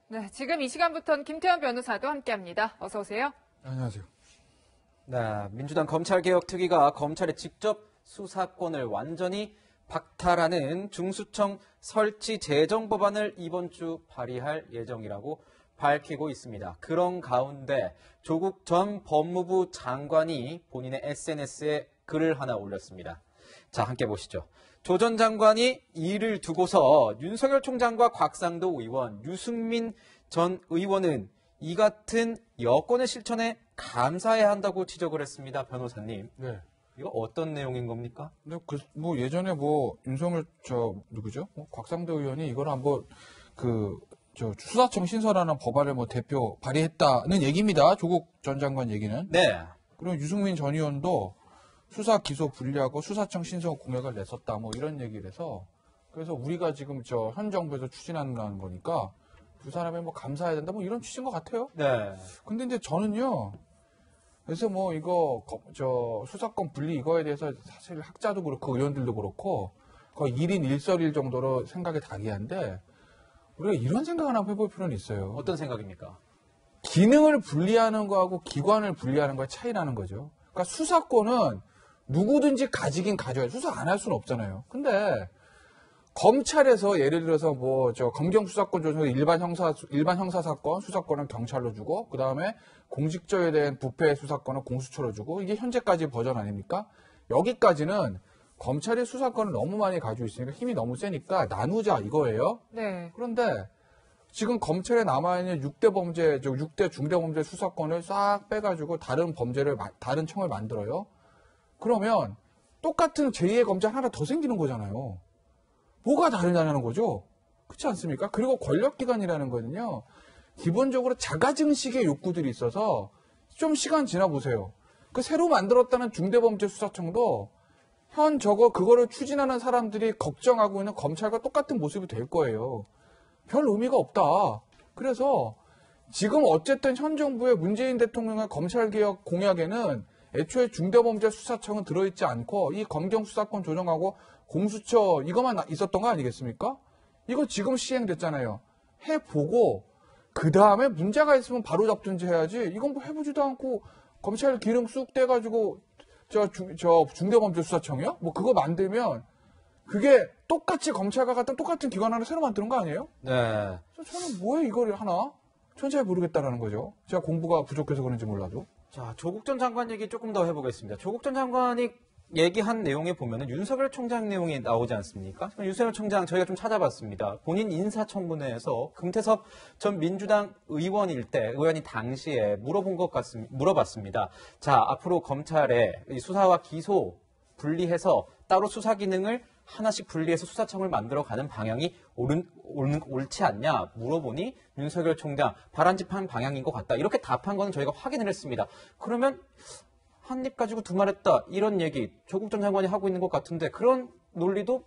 네, 지금 이 시간부터는 김태현 변호사도 함께합니다. 어서 오세요. 안녕하세요. 네, 민주당 검찰개혁특위가 검찰의 직접 수사권을 완전히 박탈하는 중수청 설치 제정 법안을 이번 주 발의할 예정이라고 밝히고 있습니다. 그런 가운데 조국 전 법무부 장관이 본인의 SNS에 글을 하나 올렸습니다. 자, 함께 보시죠. 조 전 장관이 이를 두고서 윤석열 총장과 곽상도 의원, 유승민 전 의원은 이 같은 여권의 실천에 감사해야 한다고 지적을 했습니다. 변호사님. 네. 이거 어떤 내용인 겁니까? 근데 예전에 윤석열 누구죠? 곽상도 의원이 이걸 한번 수사청 신설하는 법안을 대표 발의했다는 얘기입니다. 조국 전 장관 얘기는. 네. 그리고 유승민 전 의원도 수사 기소 분리하고 수사청 신설 공약을 냈었다. 이런 얘기를 해서 그래서 우리가 지금 현 정부에서 추진하는 거니까 두 사람에 감사해야 된다. 이런 취지인 것 같아요. 네. 근데 이제 저는요. 그래서 이거 수사권 분리 이거에 대해서 사실 학자도 그렇고 의원들도 그렇고 거의 1인 1설일 정도로 생각이 다기한데 우리가 이런 생각을 한번 해볼 필요는 있어요. 어떤 생각입니까? 기능을 분리하는 거하고 기관을 분리하는 거의 차이라는 거죠. 그러니까 수사권은 누구든지 가지긴 가져야 수사 안 할 수는 없잖아요. 근데 검찰에서 예를 들어서 검경 수사권 조정에서 일반 형사 사건 수사권은 경찰로 주고 그다음에 공직자에 대한 부패 수사권은 공수처로 주고 이게 현재까지 버전 아닙니까? 여기까지는 검찰이 수사권을 너무 많이 가지고 있으니까 힘이 너무 세니까 나누자 이거예요. 네. 그런데 지금 검찰에 남아있는 6대 중대범죄 수사권을 싹 빼가지고 다른 청을 만들어요. 그러면 똑같은 제2의 검찰 하나 더 생기는 거잖아요. 뭐가 다르냐는 거죠. 그렇지 않습니까? 그리고 권력기관이라는 거는요. 기본적으로 자가증식의 욕구들이 있어서 좀 시간 지나보세요. 그 새로 만들었다는 중대범죄수사청도 그거를 추진하는 사람들이 걱정하고 있는 검찰과 똑같은 모습이 될 거예요. 별 의미가 없다. 그래서 지금 어쨌든 현 정부의 문재인 대통령의 검찰개혁 공약에는 애초에 중대범죄수사청은 들어있지 않고 이 검경 수사권 조정하고 공수처 이것만 있었던 거 아니겠습니까? 이거 지금 시행됐잖아요. 해보고 그 다음에 문제가 있으면 바로 잡든지 해야지 이건 해보지도 않고 검찰 기능 쑥 떼가지고 중대범죄수사청이요? 그거 만들면 그게 똑같이 검찰과 같은 똑같은 기관 하나 새로 만드는 거 아니에요? 네. 저는 뭐에 이걸 하나? 전 잘 모르겠다라는 거죠. 제가 공부가 부족해서 그런지 몰라도. 자, 조국 전 장관 얘기 조금 더 해보겠습니다. 조국 전 장관이 얘기한 내용에 보면은 윤석열 총장 내용이 나오지 않습니까? 윤석열 총장 저희가 좀 찾아봤습니다. 본인 인사청문회에서 금태섭 전 민주당 의원이 당시에 물어봤습니다. 자, 앞으로 검찰의 수사와 기소 분리해서 따로 수사 기능을 하나씩 분리해서 수사청을 만들어가는 방향이 옳지 않냐 물어보니 윤석열 총장 바람직한 방향인 것 같다. 이렇게 답한 거는 저희가 확인을 했습니다. 그러면 한 입 가지고 두 말 했다. 이런 얘기 조국 전 장관이 하고 있는 것 같은데 그런 논리도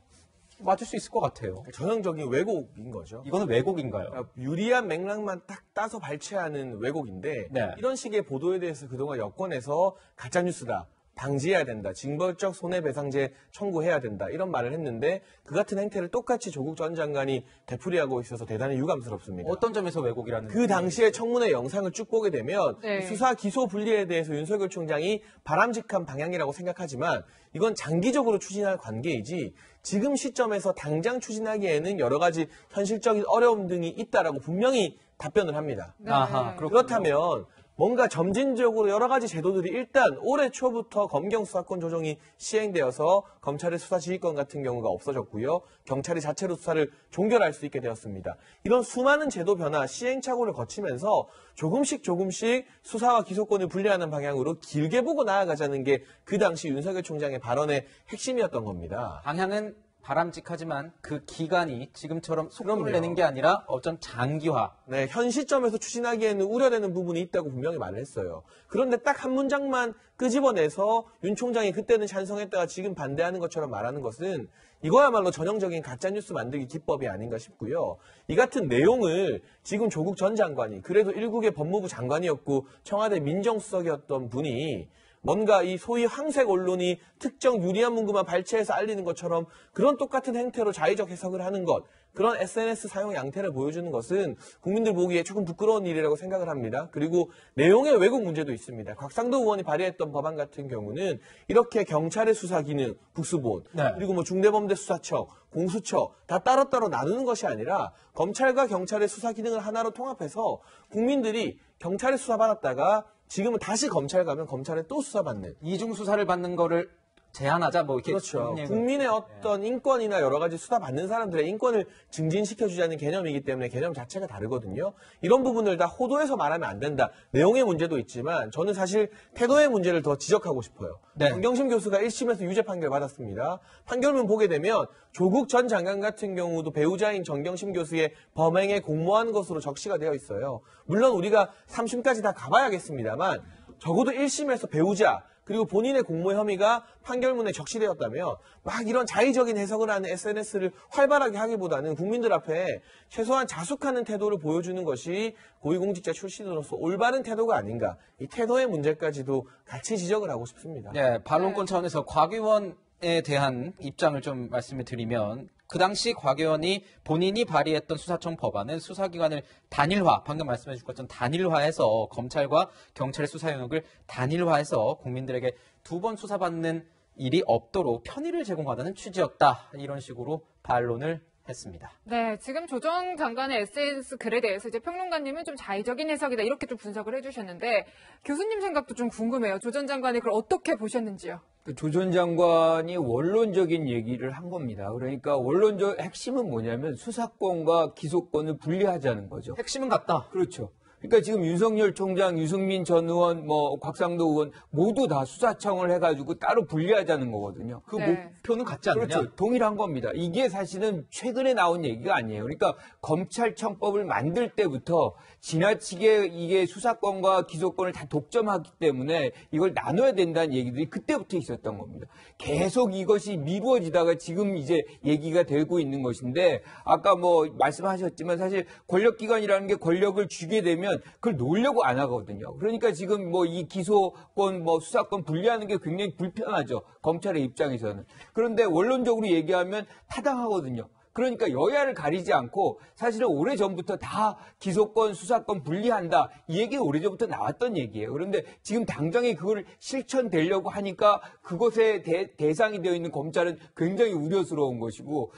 맞을 수 있을 것 같아요. 전형적인 왜곡인 거죠. 이거는 왜곡인가요? 그러니까 유리한 맥락만 딱 따서 발췌하는 왜곡인데 네. 이런 식의 보도에 대해서 그동안 여권에서 가짜뉴스다. 방지해야 된다. 징벌적 손해배상제 청구해야 된다. 이런 말을 했는데 그 같은 행태를 똑같이 조국 전 장관이 되풀이하고 있어서 대단히 유감스럽습니다. 어떤 점에서 왜곡이라는 그 당시에 청문회 영상을 쭉 보게 되면 네. 수사 기소 분리에 대해서 윤석열 총장이 바람직한 방향이라고 생각하지만 이건 장기적으로 추진할 관계이지 지금 시점에서 당장 추진하기에는 여러 가지 현실적인 어려움 등이 있다라고 분명히 답변을 합니다. 네. 아하, 그렇다면 뭔가 점진적으로 여러 가지 제도들이 일단 올해 초부터 검경 수사권 조정이 시행되어서 검찰의 수사 지휘권 같은 경우가 없어졌고요. 경찰이 자체로 수사를 종결할 수 있게 되었습니다. 이런 수많은 제도 변화, 시행착오를 거치면서 조금씩 수사와 기소권을 분리하는 방향으로 길게 보고 나아가자는 게 그 당시 윤석열 총장의 발언의 핵심이었던 겁니다. 방향은 바람직하지만 그 기간이 지금처럼 속도를 그럼요. 내는 게 아니라 어떤 장기화. 네, 현 시점에서 추진하기에는 우려되는 부분이 있다고 분명히 말을 했어요. 그런데 딱 한 문장만 끄집어내서 윤 총장이 그때는 찬성했다가 지금 반대하는 것처럼 말하는 것은 이거야말로 전형적인 가짜뉴스 만들기 기법이 아닌가 싶고요. 이 같은 내용을 지금 조국 전 장관이 그래도 일국의 법무부 장관이었고 청와대 민정수석이었던 분이 뭔가 이 소위 황색 언론이 특정 유리한 문구만 발췌해서 알리는 것처럼 그런 똑같은 행태로 자의적 해석을 하는 것, 그런 SNS 사용 양태를 보여주는 것은 국민들 보기에 조금 부끄러운 일이라고 생각을 합니다. 그리고 내용의 왜곡 문제도 있습니다. 곽상도 의원이 발의했던 법안 같은 경우는 이렇게 경찰의 수사 기능, 국수본, 네. 그리고 뭐 중대범죄수사청, 공수처 다 따로따로 나누는 것이 아니라 검찰과 경찰의 수사 기능을 하나로 통합해서 국민들이 경찰에 수사받았다가 지금은 다시 검찰 가면 검찰에 또 수사받는. 이중 수사를 받는 거를 제한하자 뭐 이렇게 그렇죠. 그런 얘기가- 국민의 어떤 인권이나 여러 가지 수사받는 사람들의 인권을 증진시켜주자는 개념이기 때문에 개념 자체가 다르거든요. 이런 부분을 다 호도해서 말하면 안 된다. 내용의 문제도 있지만 저는 사실 태도의 문제를 더 지적하고 싶어요. 네. 정경심 교수가 1심에서 유죄 판결 받았습니다. 판결문 보게 되면 조국 전 장관 같은 경우도 배우자인 정경심 교수의 범행에 공모한 것으로 적시가 되어 있어요. 물론 우리가 3심까지 다 가봐야겠습니다만 적어도 1심에서 배우자 그리고 본인의 공모 혐의가 판결문에 적시되었다면 막 이런 자의적인 해석을 하는 SNS를 활발하게 하기보다는 국민들 앞에 최소한 자숙하는 태도를 보여주는 것이 고위공직자 출신으로서 올바른 태도가 아닌가. 이 태도의 문제까지도 같이 지적을 하고 싶습니다. 네, 반론권 차원에서 곽 의원에 대한 입장을 좀 말씀을 드리면 그 당시 곽 의원이 본인이 발의했던 수사청 법안은 수사기관을 단일화, 방금 말씀해 주신 것처럼 단일화해서 검찰과 경찰의 수사 영역을 단일화해서 국민들에게 두 번 수사받는 일이 없도록 편의를 제공하다는 취지였다. 이런 식으로 반론을 했습니다. 네, 지금 조정 장관의 SNS 글에 대해서 이제 평론가님은 좀 자의적인 해석이다 이렇게 좀 분석을 해주셨는데 교수님 생각도 좀 궁금해요. 조 전 장관이 그걸 어떻게 보셨는지요? 조 전 장관이 원론적인 얘기를 한 겁니다. 그러니까 원론적 핵심은 뭐냐면 수사권과 기소권을 분리하자는 거죠. 핵심은 같다. 그렇죠. 그러니까 지금 윤석열 총장, 유승민 전 의원, 곽상도 의원 모두 다 수사청을 해가지고 따로 분리하자는 거거든요. 그 네. 목표는 같지 않느냐? 그렇죠. 동일한 겁니다. 이게 사실은 최근에 나온 얘기가 아니에요. 그러니까 검찰청법을 만들 때부터 지나치게 이게 수사권과 기소권을 다 독점하기 때문에 이걸 나눠야 된다는 얘기들이 그때부터 있었던 겁니다. 계속 이것이 미루어지다가 지금 이제 얘기가 되고 있는 것인데 아까 말씀하셨지만 사실 권력기관이라는 게 권력을 쥐게 되면 그걸 놓으려고 안 하거든요. 그러니까 지금 이 기소권, 수사권 분리하는 게 굉장히 불편하죠. 검찰의 입장에서는. 그런데 원론적으로 얘기하면 타당하거든요. 그러니까 여야를 가리지 않고 사실은 오래전부터 다 기소권, 수사권 분리한다. 이 얘기가 오래전부터 나왔던 얘기예요. 그런데 지금 당장에 그걸 실천되려고 하니까 그것에 대상이 되어 있는 검찰은 굉장히 우려스러운 것이고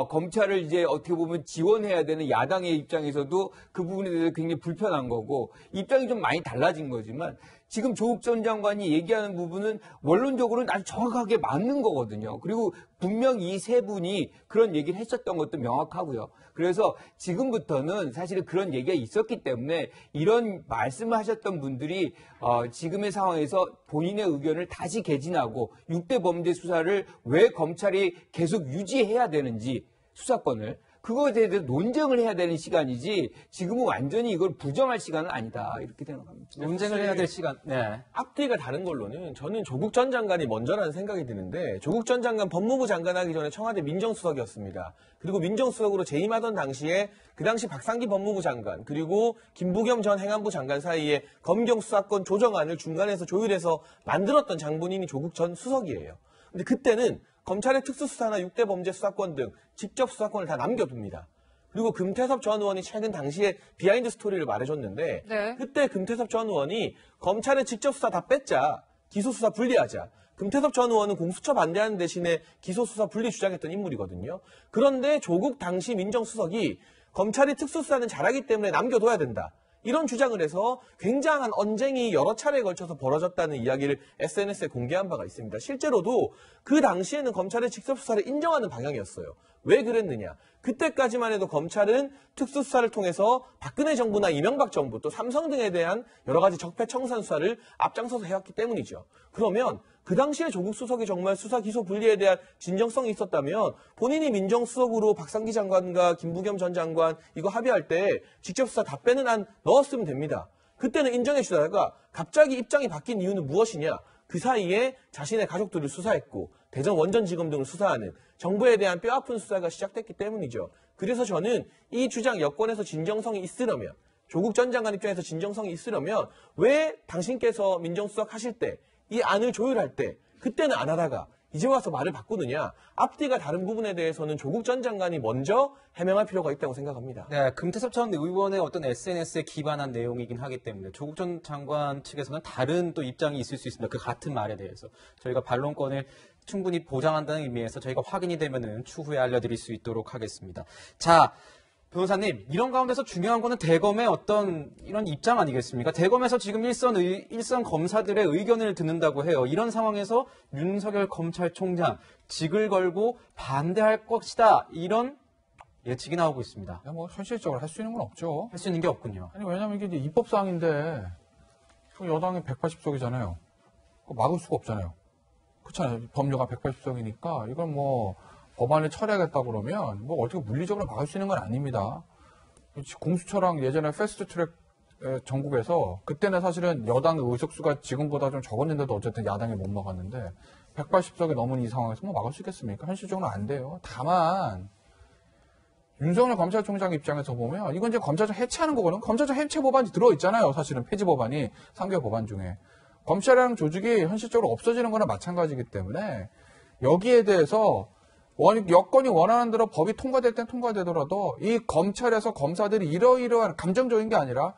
검찰을 이제 어떻게 보면 지원해야 되는 야당의 입장에서도 그 부분에 대해서 굉장히 불편한 거고 입장이 좀 많이 달라진 거지만 지금 조국 전 장관이 얘기하는 부분은 원론적으로는 아주 정확하게 맞는 거거든요. 그리고 분명 이 세 분이 그런 얘기를 했었던 것도 명확하고요. 그래서 지금부터는 사실은 그런 얘기가 있었기 때문에 이런 말씀을 하셨던 분들이 지금의 상황에서 본인의 의견을 다시 개진하고 6대 범죄 수사를 왜 검찰이 계속 유지해야 되는지 수사권을 그거에 대해서 논쟁을 해야 되는 시간이지 지금은 완전히 이걸 부정할 시간은 아니다 이렇게 생각합니다. 논쟁을 해야 될 시간. 네. 앞뒤가 다른 걸로는 저는 조국 전 장관이 먼저라는 생각이 드는데 조국 전 장관 법무부 장관 하기 전에 청와대 민정수석이었습니다. 그리고 민정수석으로 재임하던 당시에 그 당시 박상기 법무부 장관 그리고 김부겸 전 행안부 장관 사이에 검경 수사권 조정안을 중간에서 조율해서 만들었던 장본인이 조국 전 수석이에요. 근데 그때는 검찰의 특수수사나 6대 범죄 수사권 등 직접 수사권을 다 남겨둡니다. 그리고 금태섭 전 의원이 최근 당시에 비하인드 스토리를 말해줬는데 네. 그때 금태섭 전 의원이 검찰의 직접 수사 다 뺐자, 기소수사 분리하자. 금태섭 전 의원은 공수처 반대하는 대신에 기소수사 분리 주장했던 인물이거든요. 그런데 조국 당시 민정수석이 검찰이 특수수사는 잘하기 때문에 남겨둬야 된다. 이런 주장을 해서 굉장한 언쟁이 여러 차례에 걸쳐서 벌어졌다는 이야기를 SNS에 공개한 바가 있습니다. 실제로도 그 당시에는 검찰의 직접 수사를 인정하는 방향이었어요. 왜 그랬느냐? 그때까지만 해도 검찰은 특수수사를 통해서 박근혜 정부나 이명박 정부 또 삼성 등에 대한 여러 가지 적폐 청산 수사를 앞장서서 해왔기 때문이죠. 그러면 그 당시에 조국 수석이 정말 수사 기소 분리에 대한 진정성이 있었다면 본인이 민정수석으로 박상기 장관과 김부겸 전 장관 이거 합의할 때 직접 수사 다 빼는 안 넣었으면 됩니다. 그때는 인정해 주다가 갑자기 입장이 바뀐 이유는 무엇이냐? 그 사이에 자신의 가족들을 수사했고 대전 원전지검 등을 수사하는 정부에 대한 뼈아픈 수사가 시작됐기 때문이죠. 그래서 저는 이 주장 여권에서 진정성이 있으려면 조국 전 장관 입장에서 진정성이 있으려면 왜 당신께서 민정수석 하실 때 이 안을 조율할 때 그때는 안 하다가 이제 와서 말을 바꾸느냐, 앞뒤가 다른 부분에 대해서는 조국 전 장관이 먼저 해명할 필요가 있다고 생각합니다. 네, 금태섭 전 의원의 어떤 SNS에 기반한 내용이긴 하기 때문에 조국 전 장관 측에서는 다른 또 입장이 있을 수 있습니다. 그 같은 말에 대해서. 저희가 반론권을 충분히 보장한다는 의미에서 저희가 확인이 되면은 추후에 알려드릴 수 있도록 하겠습니다. 자, 변호사님, 이런 가운데서 중요한 거는 대검의 어떤 이런 입장 아니겠습니까? 대검에서 지금 일선 검사들의 의견을 듣는다고 해요. 이런 상황에서 윤석열 검찰총장 직을 걸고 반대할 것이다. 이런 예측이 나오고 있습니다. 뭐 현실적으로 할 수 있는 건 없죠. 할 수 있는 게 없군요. 아니 왜냐면 이게 이제 입법사항인데 여당이 180석이잖아요. 막을 수가 없잖아요. 그렇잖아요. 법료가 180석이니까 이걸 뭐 법안을 처리하겠다 그러면 뭐 어떻게 물리적으로 막을 수 있는 건 아닙니다. 공수처랑 예전에 패스트트랙 전국에서 그때는 사실은 여당 의석수가 지금보다 좀 적었는데도 어쨌든 야당이 못 막았는데 180석이 넘은 이 상황에서 뭐 막을 수 있겠습니까? 현실적으로 안 돼요. 다만 윤석열 검찰총장 입장에서 보면 이건 이제 검찰청 해체하는 거거든요. 검찰청 해체 법안이 들어있잖아요. 사실은 폐지 법안이 3개 법안 중에. 검찰이라는 조직이 현실적으로 없어지는 거나 마찬가지이기 때문에 여기에 대해서 여건이 원하는 대로 법이 통과될 땐 통과되더라도 이 검찰에서 검사들이 이러이러한 감정적인 게 아니라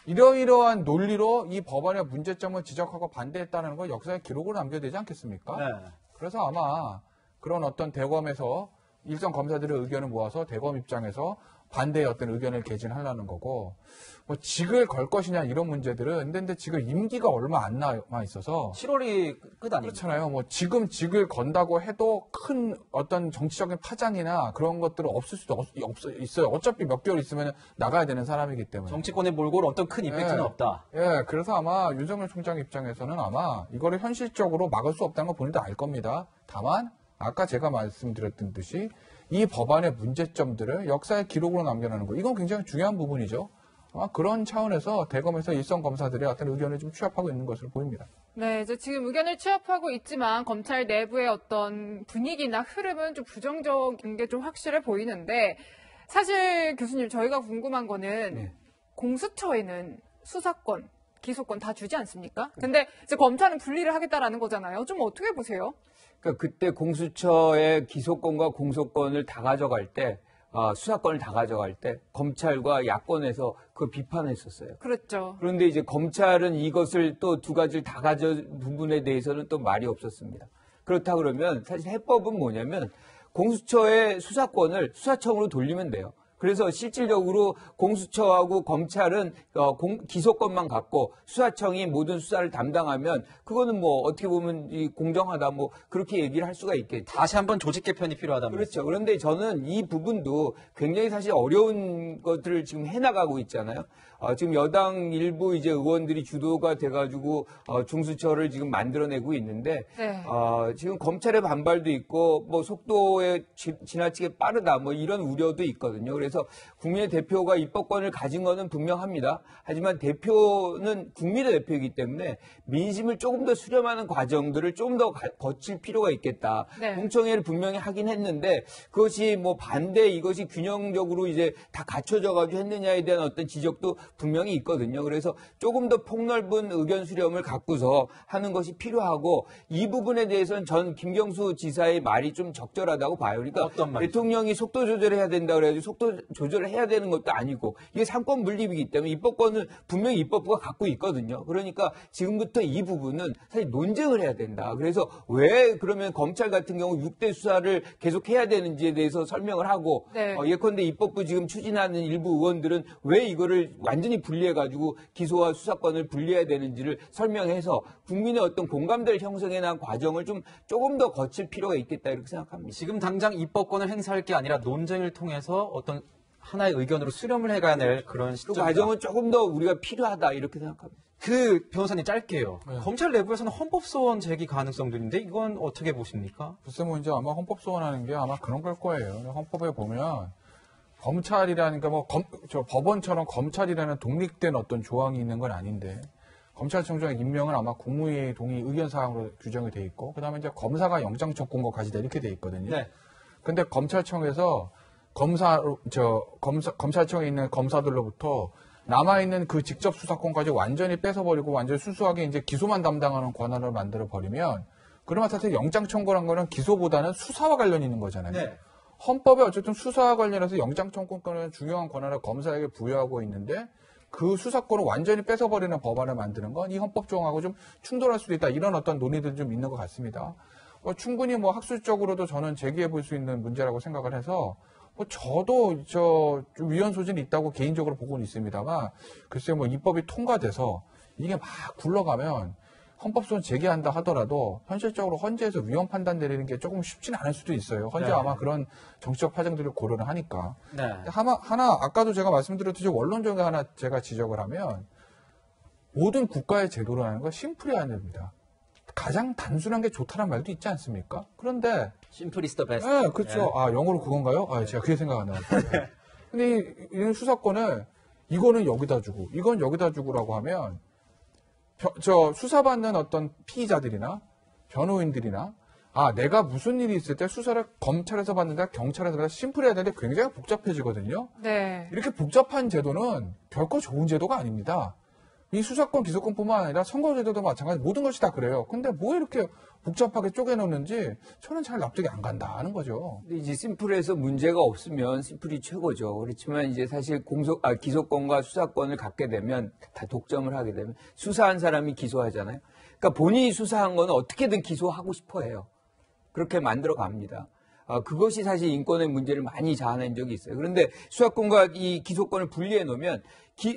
이러이러한 논리로 이 법안의 문제점을 지적하고 반대했다는 걸 역사에 기록으로 남겨야 되지 않겠습니까? 네. 그래서 아마 그런 어떤 대검에서 일선 검사들의 의견을 모아서 대검 입장에서 반대의 어떤 의견을 개진하려는 거고 뭐 직을 걸 것이냐 이런 문제들은 근데 지금 임기가 얼마 안 남아 있어서 7월이 끝 아닙니까? 그렇잖아요. 뭐 지금 직을 건다고 해도 큰 어떤 정치적인 파장이나 그런 것들은 없을 수도 있어요. 어차피 몇 개월 있으면 나가야 되는 사람이기 때문에. 정치권에 몰고 올 어떤 큰 임팩트는 예. 없다. 예, 그래서 아마 윤석열 총장 입장에서는 아마 이거를 현실적으로 막을 수 없다는 걸 본인도 알 겁니다. 다만 아까 제가 말씀드렸던 듯이 이 법안의 문제점들을 역사의 기록으로 남겨놓는 거 이건 굉장히 중요한 부분이죠. 아마 그런 차원에서 대검에서 일선 검사들의 어떤 의견을 좀 취합하고 있는 것으로 보입니다. 네, 이제 지금 의견을 취합하고 있지만 검찰 내부의 어떤 분위기나 흐름은 좀 부정적인 게 좀 확실해 보이는데 사실 교수님 저희가 궁금한 거는 네. 공수처에는 수사권, 기소권 다 주지 않습니까? 근데 이제 검찰은 분리를 하겠다라는 거잖아요. 좀 어떻게 보세요? 그러니까 그때 공수처의 기소권과 공소권을 다 가져갈 때 수사권을 다 가져갈 때 검찰과 야권에서 그 비판했었어요. 그렇죠. 그런데 이제 검찰은 이것을 또 두 가지를 다 가져 부분에 대해서는 또 말이 없었습니다. 그렇다 그러면 사실 해법은 뭐냐면 공수처의 수사권을 수사청으로 돌리면 돼요. 그래서 실질적으로 공수처하고 검찰은 기소권만 갖고 수사청이 모든 수사를 담당하면 그거는 뭐 어떻게 보면 공정하다 뭐 그렇게 얘기를 할 수가 있겠죠. 다시 한번 조직 개편이 필요하다면. 그렇죠. 그런데 저는 이 부분도 굉장히 사실 어려운 것들을 지금 해나가고 있잖아요. 지금 여당 일부 이제 의원들이 주도가 돼가지고 중수처를 지금 만들어내고 있는데 네. 지금 검찰의 반발도 있고 뭐 속도에 지나치게 빠르다 뭐 이런 우려도 있거든요. 그래서 국민의 대표가 입법권을 가진 거는 분명합니다. 하지만 대표는 국민의 대표이기 때문에 민심을 조금 더 수렴하는 과정들을 좀 더 거칠 필요가 있겠다. 네. 공청회를 분명히 하긴 했는데 그것이 뭐 반대 이것이 균형적으로 이제 다 갖춰져 가지고 했느냐에 대한 어떤 지적도 분명히 있거든요. 그래서 조금 더 폭넓은 의견 수렴을 갖고서 하는 것이 필요하고 이 부분에 대해서는 전 김경수 지사의 말이 좀 적절하다고 봐요. 그러니까 어떤 말이죠? 대통령이 속도 조절해야 된다 그래가지고 속도 조절을 해야 되는 것도 아니고 이게 상권 분립이기 때문에 입법권은 분명히 입법부가 갖고 있거든요. 그러니까 지금부터 이 부분은 사실 논쟁을 해야 된다. 그래서 왜 그러면 검찰 같은 경우 6대 수사를 계속 해야 되는지에 대해서 설명을 하고 네. 예컨대 입법부 지금 추진하는 일부 의원들은 왜 이거를 완전히 분리해가지고 기소와 수사권을 분리해야 되는지를 설명해서 국민의 어떤 공감대를 형성해 나간 과정을 조금 더 거칠 필요가 있겠다 이렇게 생각합니다. 지금 당장 입법권을 행사할 게 아니라 논쟁을 통해서 어떤 하나의 의견으로 수렴을 해가야 될 그런 그 시점이다. 과정은 조금 더 우리가 필요하다 이렇게 생각합니다. 그 변호사님 짧게요. 네. 검찰 내부에서는 헌법소원 제기 가능성도 있는데 이건 어떻게 보십니까? 글쎄 뭐 이제 아마 헌법 소원하는 게 아마 그런 걸 거예요. 헌법에 보면 검찰이라는 게 뭐 법원처럼 검찰이라는 독립된 어떤 조항이 있는 건 아닌데 검찰총장의 임명은 아마 국무회의 동의 의견 사항으로 규정이 돼 있고 그다음에 이제 검사가 영장 접근권 가지다 이렇게 돼 있거든요. 네. 근데 검찰청에서 검찰청에 있는 검사들로부터 남아있는 그 직접 수사권까지 완전히 뺏어버리고 완전히 순수하게 이제 기소만 담당하는 권한을 만들어버리면 그러면 사실 영장 청구란 거는 기소보다는 수사와 관련이 있는 거잖아요. 네. 헌법에 어쨌든 수사와 관련해서 영장 청구권은 중요한 권한을 검사에게 부여하고 있는데 그 수사권을 완전히 뺏어버리는 법안을 만드는 건 이 헌법 조항하고 좀 충돌할 수도 있다. 이런 어떤 논의들이 좀 있는 것 같습니다. 충분히 뭐 학술적으로도 저는 제기해 볼 수 있는 문제라고 생각을 해서 저도 좀 위헌 소진이 있다고 개인적으로 보고는 있습니다만 글쎄 뭐 입법이 통과돼서 이게 막 굴러가면 헌법소원 제기한다 하더라도 현실적으로 헌재에서 위헌 판단 내리는 게 조금 쉽지는 않을 수도 있어요. 헌재 네. 아마 그런 정치적 파장들을 고려를 하니까. 네. 하나 아까도 제가 말씀드렸듯이 원론적인 하나 제가 지적을 하면 모든 국가의 제도라는 건 심플해야 됩니다. 가장 단순한 게 좋다는 말도 있지 않습니까? 그런데 심플 이스 더 베스트. 네, 그렇죠. 영어로 그건가요? 제가 그게 생각 안 나요. 근데 이 수사권을 이거는 여기다 주고 이건 여기다 주고라고 하면 수사받는 어떤 피의자들이나 변호인들이나 내가 무슨 일이 있을 때 수사를 검찰에서 받는다, 경찰에서 받는다, 심플해야 되는데 굉장히 복잡해지거든요. 네. 이렇게 복잡한 제도는 결코 좋은 제도가 아닙니다. 이 수사권, 기소권뿐만 아니라 선거제도도 마찬가지 모든 것이 다 그래요. 근데 뭐 이렇게 복잡하게 쪼개놓는지 저는 잘 납득이 안 간다 하는 거죠. 근데 이제 심플해서 문제가 없으면 심플이 최고죠. 그렇지만 이제 사실 기소권과 수사권을 갖게 되면 다 독점을 하게 되면 수사한 사람이 기소하잖아요. 그러니까 본인이 수사한 거는 어떻게든 기소하고 싶어 해요. 그렇게 만들어 갑니다. 그것이 사실 인권의 문제를 많이 자아낸 적이 있어요. 그런데 수사권과 이 기소권을 분리해 놓으면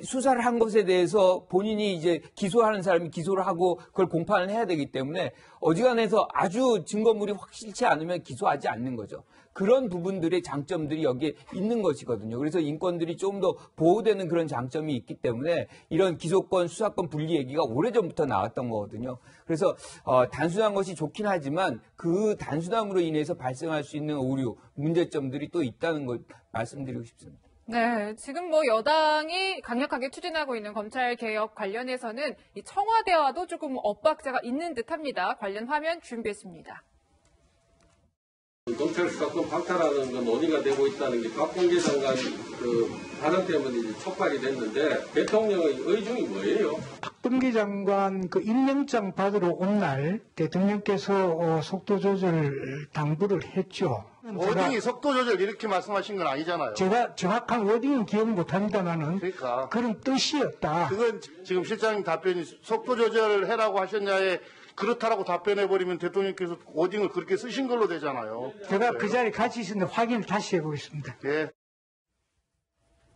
수사를 한 것에 대해서 본인이 이제 기소하는 사람이 기소를 하고 그걸 공판을 해야 되기 때문에 어지간해서 아주 증거물이 확실치 않으면 기소하지 않는 거죠. 그런 부분들의 장점들이 여기에 있는 것이거든요. 그래서 인권들이 좀 더 보호되는 그런 장점이 있기 때문에 이런 기소권, 수사권 분리 얘기가 오래전부터 나왔던 거거든요. 그래서 단순한 것이 좋긴 하지만 그 단순함으로 인해서 발생할 수 있는 오류, 문제점들이 또 있다는 걸 말씀드리고 싶습니다. 네, 지금 뭐 여당이 강력하게 추진하고 있는 검찰 개혁 관련해서는 이 청와대와도 조금 엇박자가 있는 듯합니다. 관련 화면 준비했습니다. 검찰 수사권 박탈하는 건 논의가 되고 있다는 게 박범계 장관 발언 때문에 이제 촉발이 됐는데 대통령의 의중이 뭐예요? 박범계 장관 그 임명장 받으러 온 날 대통령께서 속도 조절 당부를 했죠. 워딩이 속도 조절 이렇게 말씀하신 건 아니잖아요. 제가 정확한 워딩은 기억 못합니다만은 그러니까 그런 뜻이었다. 그건 지금 실장님 답변이 속도 조절해라고 하셨냐에 그렇다라고 답변해버리면 대통령께서 워딩을 그렇게 쓰신 걸로 되잖아요. 제가 그 자리에 같이 있었는데 확인을 다시 해보겠습니다. 예.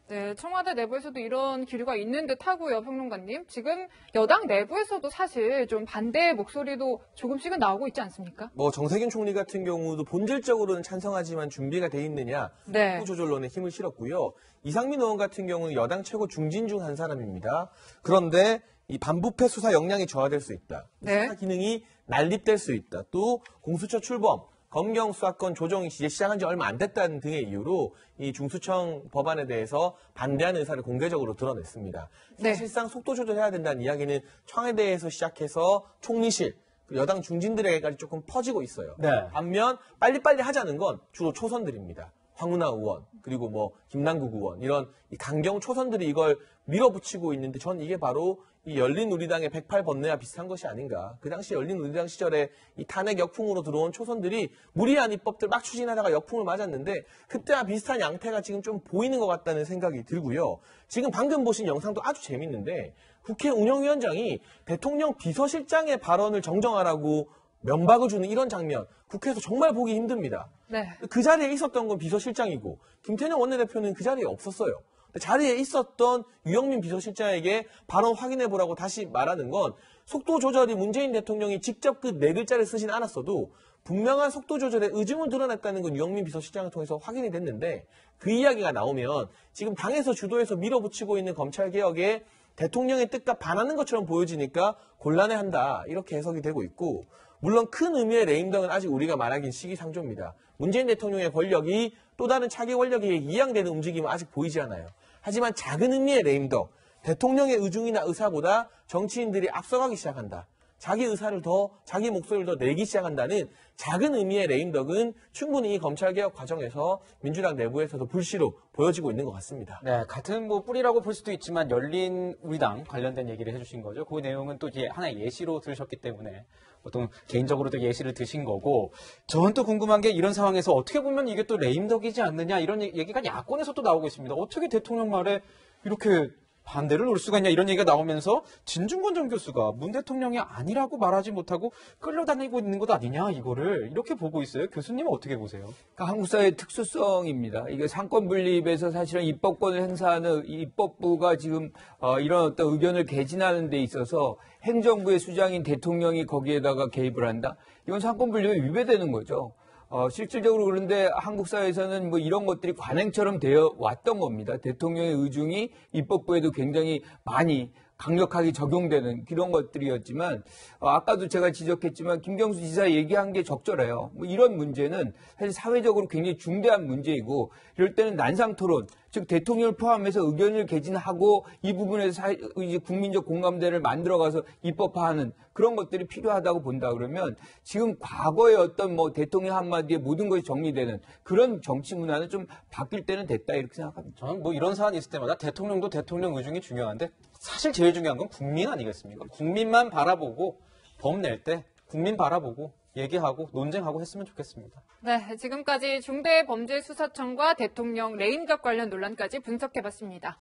네, 청와대 내부에서도 이런 기류가 있는 듯 하고요, 평론가님. 지금 여당 내부에서도 사실 좀 반대의 목소리도 조금씩은 나오고 있지 않습니까? 뭐 정세균 총리 같은 경우도 본질적으로는 찬성하지만 준비가 돼 있느냐 네. 속도 조절론에 힘을 실었고요. 이상민 의원 같은 경우는 여당 최고 중진 중 한 사람입니다. 그런데 이 반부패 수사 역량이 저하될 수 있다. 네. 수사 기능이 난립될 수 있다. 또 공수처 출범, 검경 수사권 조정이 이제 시작한 지 얼마 안 됐다는 등의 이유로 이 중수청 법안에 대해서 반대하는 의사를 공개적으로 드러냈습니다. 네. 사실상 속도 조절해야 된다는 이야기는 청와대에서 시작해서 총리실, 여당 중진들에게까지 조금 퍼지고 있어요. 네. 반면 빨리빨리 하자는 건 주로 초선들입니다. 황운하 의원, 그리고 뭐 김남국 의원 이런 이 강경 초선들이 이걸 밀어붙이고 있는데 전 이게 바로 이 열린우리당의 108번뇌와 비슷한 것이 아닌가. 그 당시 열린우리당 시절에 이 탄핵 역풍으로 들어온 초선들이 무리한 입법들 막 추진하다가 역풍을 맞았는데 그때와 비슷한 양태가 지금 좀 보이는 것 같다는 생각이 들고요. 지금 방금 보신 영상도 아주 재밌는데 국회 운영위원장이 대통령 비서실장의 발언을 정정하라고 면박을 주는 이런 장면 국회에서 정말 보기 힘듭니다. 네. 그 자리에 있었던 건 비서실장이고 김태년 원내대표는 그 자리에 없었어요. 자리에 있었던 유영민 비서실장에게 발언 확인해보라고 다시 말하는 건 속도 조절이 문재인 대통령이 직접 그 네 글자를 쓰진 않았어도 분명한 속도 조절의 의중을 드러냈다는 건 유영민 비서실장을 통해서 확인이 됐는데 그 이야기가 나오면 지금 당에서 주도해서 밀어붙이고 있는 검찰개혁에 대통령의 뜻과 반하는 것처럼 보여지니까 곤란해한다 이렇게 해석이 되고 있고 물론 큰 의미의 레임덕은 아직 우리가 말하긴 시기상조입니다. 문재인 대통령의 권력이 또 다른 차기 권력에 이양되는 움직임은 아직 보이지 않아요. 하지만 작은 의미의 레임덕, 대통령의 의중이나 의사보다 정치인들이 앞서가기 시작한다. 자기 의사를 더, 자기 목소리를 더 내기 시작한다는 작은 의미의 레임덕은 충분히 이 검찰개혁 과정에서 민주당 내부에서도 불씨로 보여지고 있는 것 같습니다. 네, 같은 뭐 뿌리라고 볼 수도 있지만 열린 우리당 관련된 얘기를 해주신 거죠. 그 내용은 또 이제 하나의 예시로 들으셨기 때문에 보통 개인적으로도 예시를 드신 거고, 저는 또 궁금한 게 이런 상황에서 어떻게 보면 이게 또 레임덕이지 않느냐 이런 얘기가 야권에서 또 나오고 있습니다. 어떻게 대통령 말에 이렇게 반대를 놓을 수가 있냐 이런 얘기가 나오면서 진중권 전 교수가 문 대통령이 아니라고 말하지 못하고 끌려다니고 있는 것 아니냐 이거를 이렇게 보고 있어요. 교수님은 어떻게 보세요? 그러니까 한국 사회의 특수성입니다. 이게 상권 분립에서 사실은 입법권을 행사하는 이 입법부가 지금 이런 어떤 의견을 개진하는 데 있어서 행정부의 수장인 대통령이 거기에다가 개입을 한다? 이건 상권 분립에 위배되는 거죠. 실질적으로 그런데 한국 사회에서는 뭐 이런 것들이 관행처럼 되어 왔던 겁니다. 대통령의 의중이 입법부에도 굉장히 많이 강력하게 적용되는 그런 것들이었지만 아까도 제가 지적했지만 김경수 지사 얘기한 게 적절해요. 뭐 이런 문제는 사실 사회적으로 굉장히 중대한 문제이고 이럴 때는 난상토론 즉 대통령을 포함해서 의견을 개진하고 이 부분에서 이제 국민적 공감대를 만들어가서 입법화하는 그런 것들이 필요하다고 본다 그러면 지금 과거의 어떤 뭐 대통령 한마디에 모든 것이 정리되는 그런 정치 문화는 좀 바뀔 때는 됐다 이렇게 생각합니다. 저는 뭐 이런 사안이 있을 때마다 대통령도 대통령 의중이 중요한데 사실 제일 중요한 건 국민 아니겠습니까? 국민만 바라보고 법 낼 때 국민 바라보고 얘기하고 논쟁하고 했으면 좋겠습니다. 네, 지금까지 중대범죄수사청과 대통령 레임덕 관련 논란까지 분석해봤습니다.